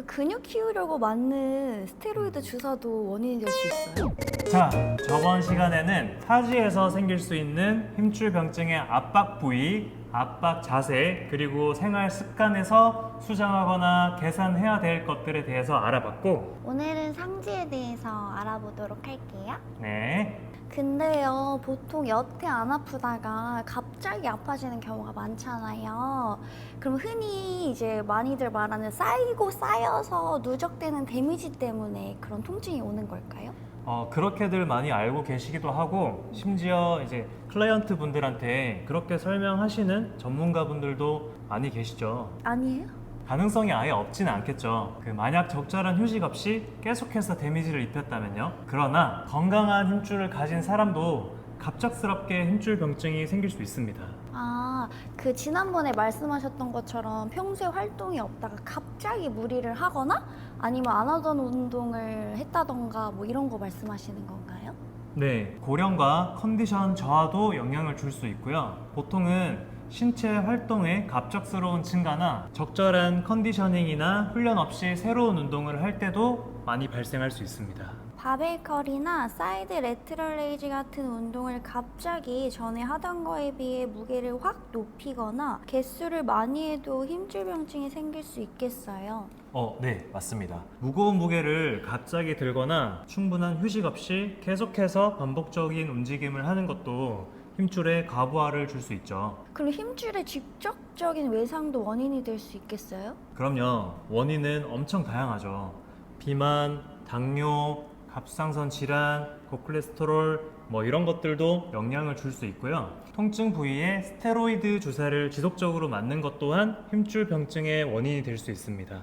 근육 키우려고 맞는 스테로이드 주사도 원인이 될 수 있어요? 자, 저번 시간에는 타지에서 생길 수 있는 힘줄병증의 압박 부위, 압박 자세, 그리고 생활 습관에서 수정하거나 개선해야 될 것들에 대해서 알아봤고, 오늘은 상지에 대해서 알아보도록 할게요. 네, 근데요, 보통 여태 안 아프다가 갑자기 아파지는 경우가 많잖아요. 그럼 흔히 이제 많이들 말하는 쌓이고 쌓여서 누적되는 데미지 때문에 그런 통증이 오는 걸까요? 그렇게들 많이 알고 계시기도 하고, 심지어 이제 클라이언트 분들한테 그렇게 설명하시는 전문가 분들도 많이 계시죠. 아니에요? 가능성이 아예 없지는 않겠죠. 만약 적절한 휴식 없이 계속해서 데미지를 입혔다면요. 그러나 건강한 힘줄을 가진 사람도 갑작스럽게 힘줄병증이 생길 수 있습니다. 지난번에 말씀하셨던 것처럼 평소에 활동이 없다가 갑자기 무리를 하거나 아니면 안 하던 운동을 했다던가 뭐 이런 거 말씀하시는 건가요? 네, 고령과 컨디션 저하도 영향을 줄 수 있고요. 보통은 신체 활동의 갑작스러운 증가나 적절한 컨디셔닝이나 훈련 없이 새로운 운동을 할 때도 많이 발생할 수 있습니다. 바벨 컬이나 사이드 레트럴 레이즈 같은 운동을 갑자기 전에 하던 거에 비해 무게를 확 높이거나 개수를 많이 해도 힘줄병증이 생길 수 있겠어요. 네, 맞습니다. 무거운 무게를 갑자기 들거나 충분한 휴식 없이 계속해서 반복적인 움직임을 하는 것도 힘줄에 과부하를 줄 수 있죠. 그럼 힘줄의 직접적인 외상도 원인이 될 수 있겠어요? 그럼요. 원인은 엄청 다양하죠. 비만, 당뇨, 갑상선 질환, 고콜레스테롤 이런 것들도 영향을 줄 수 있고요. 통증 부위에 스테로이드 주사를 지속적으로 맞는 것 또한 힘줄병증의 원인이 될 수 있습니다.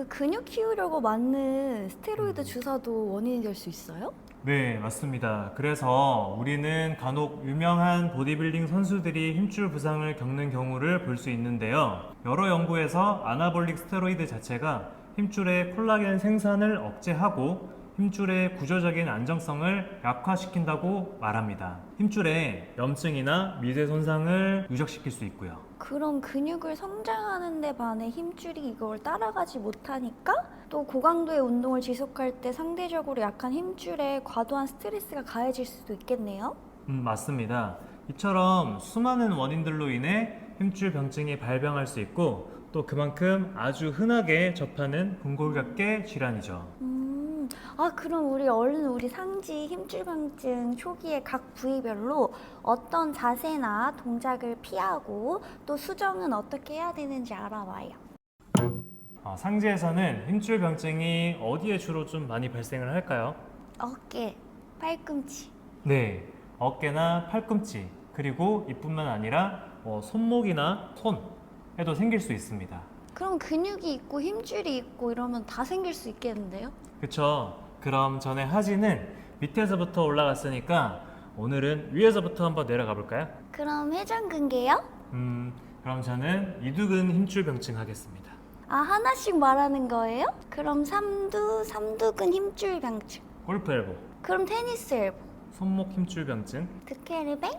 근육 키우려고 맞는 스테로이드 주사도 원인이 될 수 있어요? 네, 맞습니다. 그래서 우리는 간혹 유명한 보디빌딩 선수들이 힘줄 부상을 겪는 경우를 볼 수 있는데요. 여러 연구에서 아나볼릭 스테로이드 자체가 힘줄의 콜라겐 생산을 억제하고 힘줄의 구조적인 안정성을 약화시킨다고 말합니다. 힘줄에 염증이나 미세 손상을 누적시킬 수 있고요. 그럼 근육을 성장하는 데 반해 힘줄이 이걸 따라가지 못하니까 또 고강도의 운동을 지속할 때 상대적으로 약한 힘줄에 과도한 스트레스가 가해질 수도 있겠네요? 맞습니다. 이처럼 수많은 원인들로 인해 힘줄병증이 발병할 수 있고 또 그만큼 아주 흔하게 접하는 근골격계 질환이죠. 그럼 우리 상지 힘줄병증 초기에 각 부위별로 어떤 자세나 동작을 피하고 또 수정은 어떻게 해야 되는지 알아봐요. 상지에서는 힘줄병증이 어디에 주로 좀 많이 발생을 할까요? 어깨, 팔꿈치. 네, 어깨나 팔꿈치, 그리고 이뿐만 아니라 손목이나 손에도 생길 수 있습니다. 그럼 근육이 있고 힘줄이 있고 이러면 다 생길 수 있겠는데요? 그쵸? 그럼 전에 하지는 밑에서부터 올라갔으니까 오늘은 위에서부터 한번 내려가 볼까요? 그럼 회전근개요? 그럼 저는 이두근 힘줄병증 하겠습니다. 하나씩 말하는 거예요? 그럼 삼두근 힘줄병증. 골프 엘보, 그럼 테니스 엘보. 손목 힘줄병증. 드케르뱅?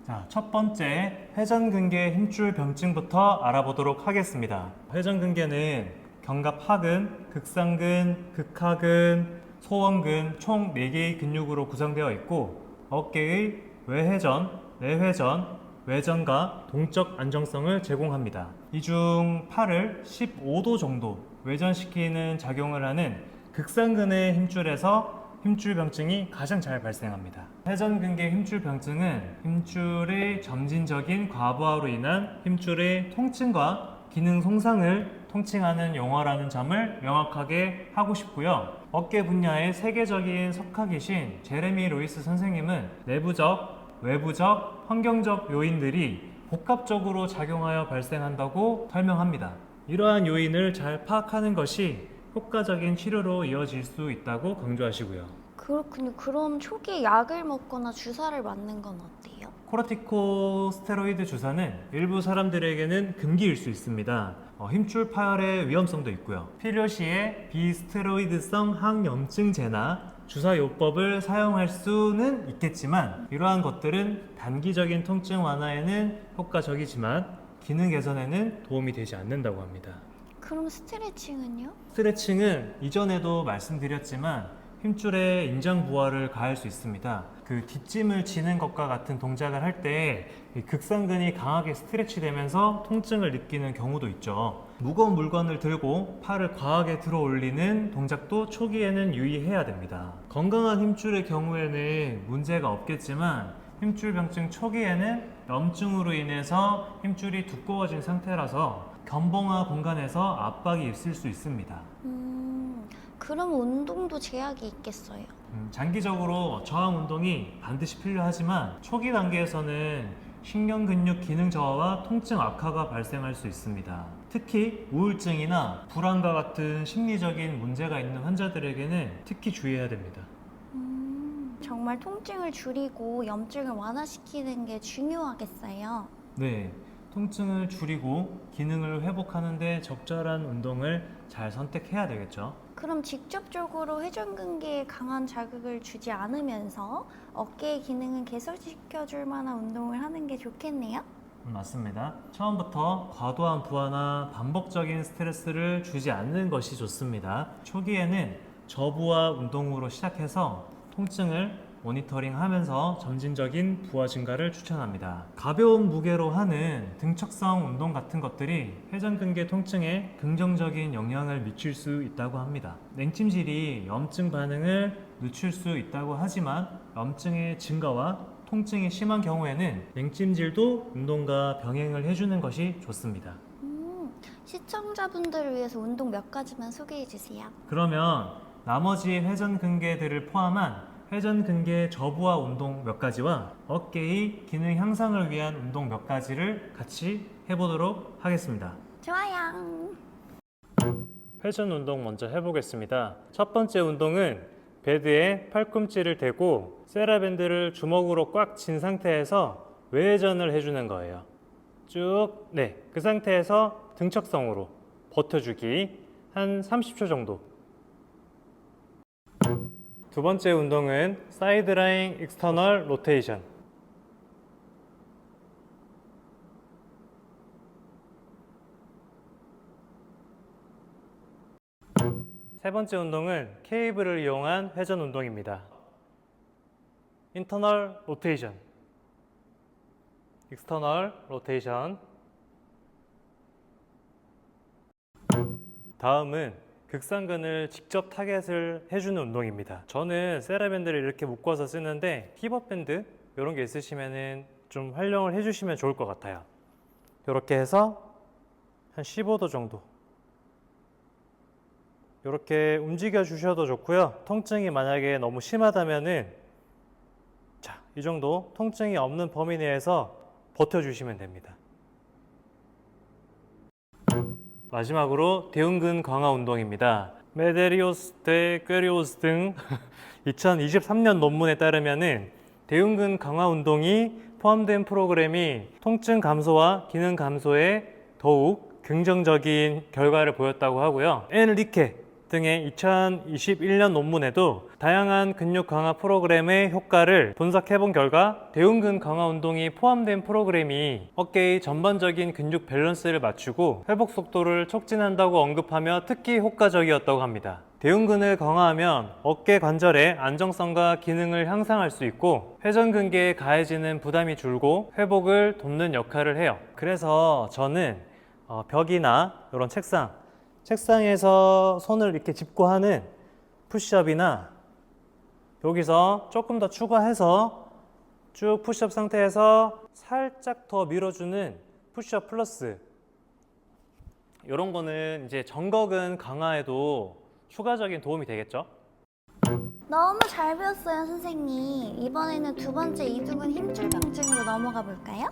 자, 첫 번째 회전근개 힘줄병증부터 알아보도록 하겠습니다. 회전근개는 견갑하근, 극상근, 극하근, 소원근 총 4개의 근육으로 구성되어 있고 어깨의 외회전, 내회전, 외전과 동적 안정성을 제공합니다. 이 중 팔을 15도 정도 외전시키는 작용을 하는 극상근의 힘줄에서 힘줄병증이 가장 잘 발생합니다. 회전근개 힘줄병증은 힘줄의 점진적인 과부하로 인한 힘줄의 통증과 기능 손상을 통칭하는 용어라는 점을 명확하게 하고 싶고요. 어깨 분야의 세계적인 석학이신 제레미 로이스 선생님은 내부적, 외부적, 환경적 요인들이 복합적으로 작용하여 발생한다고 설명합니다. 이러한 요인을 잘 파악하는 것이 효과적인 치료로 이어질 수 있다고 강조하시고요. 그렇군요. 그럼 초기에 약을 먹거나 주사를 맞는 건 어때요? 코르티코스테로이드 주사는 일부 사람들에게는 금기일 수 있습니다. 힘줄 파열의 위험성도 있고요. 필요시에 비스테로이드성 항염증제나 주사요법을 사용할 수는 있겠지만 이러한 것들은 단기적인 통증 완화에는 효과적이지만 기능 개선에는 도움이 되지 않는다고 합니다. 그럼 스트레칭은요? 스트레칭은 이전에도 말씀드렸지만 힘줄에 인장 부하를 가할 수 있습니다. 그 뒷짐을 지는 것과 같은 동작을 할 때 극상근이 강하게 스트레치되면서 통증을 느끼는 경우도 있죠. 무거운 물건을 들고 팔을 과하게 들어 올리는 동작도 초기에는 유의해야 됩니다. 건강한 힘줄의 경우에는 문제가 없겠지만 힘줄병증 초기에는 염증으로 인해서 힘줄이 두꺼워진 상태라서 견봉화 공간에서 압박이 있을 수 있습니다. 그럼 운동도 제약이 있겠어요? 장기적으로 저항 운동이 반드시 필요하지만 초기 단계에서는 신경근육 기능 저하와 통증 악화가 발생할 수 있습니다. 특히 우울증이나 불안과 같은 심리적인 문제가 있는 환자들에게는 특히 주의해야 됩니다. 정말 통증을 줄이고 염증을 완화시키는 게 중요하겠어요. 네, 통증을 줄이고 기능을 회복하는 데 적절한 운동을 잘 선택해야 되겠죠. 그럼 직접적으로 회전근개에 강한 자극을 주지 않으면서 어깨의 기능은 개선시켜줄 만한 운동을 하는 게 좋겠네요? 맞습니다. 처음부터 과도한 부하나 반복적인 스트레스를 주지 않는 것이 좋습니다. 초기에는 저부하 운동으로 시작해서 통증을 모니터링하면서 점진적인 부하 증가를 추천합니다. 가벼운 무게로 하는 등척성 운동 같은 것들이 회전근개 통증에 긍정적인 영향을 미칠 수 있다고 합니다. 냉찜질이 염증 반응을 늦출 수 있다고 하지만 염증의 증가와 통증이 심한 경우에는 냉찜질도 운동과 병행을 해주는 것이 좋습니다. 시청자분들을 위해서 운동 몇 가지만 소개해 주세요. 그러면 나머지 회전근개들을 포함한 회전근개 저부하 운동 몇 가지와 어깨의 기능 향상을 위한 운동 몇 가지를 같이 해보도록 하겠습니다. 좋아요. 회전 운동 먼저 해보겠습니다. 첫 번째 운동은 베드에 팔꿈치를 대고 세라밴드를 주먹으로 꽉 쥔 상태에서 외회전을 해주는 거예요. 쭉, 네, 그 상태에서 등척성으로 버텨주기 한 30초 정도. 두 번째 운동은 사이드라인 익스터널 로테이션. 세 번째 운동은 케이블을 이용한 회전 운동입니다. 인터널 로테이션, 익스터널 로테이션. 다음은 극상근을 직접 타겟을 해주는 운동입니다. 저는 세라밴드를 이렇게 묶어서 쓰는데 힙업밴드 이런 게 있으시면 좀 활용을 해주시면 좋을 것 같아요. 이렇게 해서 한 15도 정도 이렇게 움직여 주셔도 좋고요. 통증이 만약에 너무 심하다면은 자, 이 정도 통증이 없는 범위 내에서 버텨주시면 됩니다. 마지막으로 대흉근 강화 운동입니다. 메데리오스 대 꾀리오스 등 2023년 논문에 따르면은 대흉근 강화 운동이 포함된 프로그램이 통증 감소와 기능 감소에 더욱 긍정적인 결과를 보였다고 하고요. 엔리케 등의 2021년 논문에도 다양한 근육 강화 프로그램의 효과를 분석해본 결과 대흉근 강화 운동이 포함된 프로그램이 어깨의 전반적인 근육 밸런스를 맞추고 회복 속도를 촉진한다고 언급하며 특히 효과적이었다고 합니다. 대흉근을 강화하면 어깨 관절의 안정성과 기능을 향상할 수 있고 회전근개에 가해지는 부담이 줄고 회복을 돕는 역할을 해요. 그래서 저는 벽이나 이런 책상에서 손을 이렇게 짚고 하는 푸시업이나 여기서 조금 더 추가해서 쭉 푸시업 상태에서 살짝 더 밀어주는 푸시업 플러스 이런 거는 이제 정거근 강화에도 추가적인 도움이 되겠죠? 너무 잘 배웠어요, 선생님. 이번에는 두 번째 이두근 힘줄병증으로 넘어가 볼까요?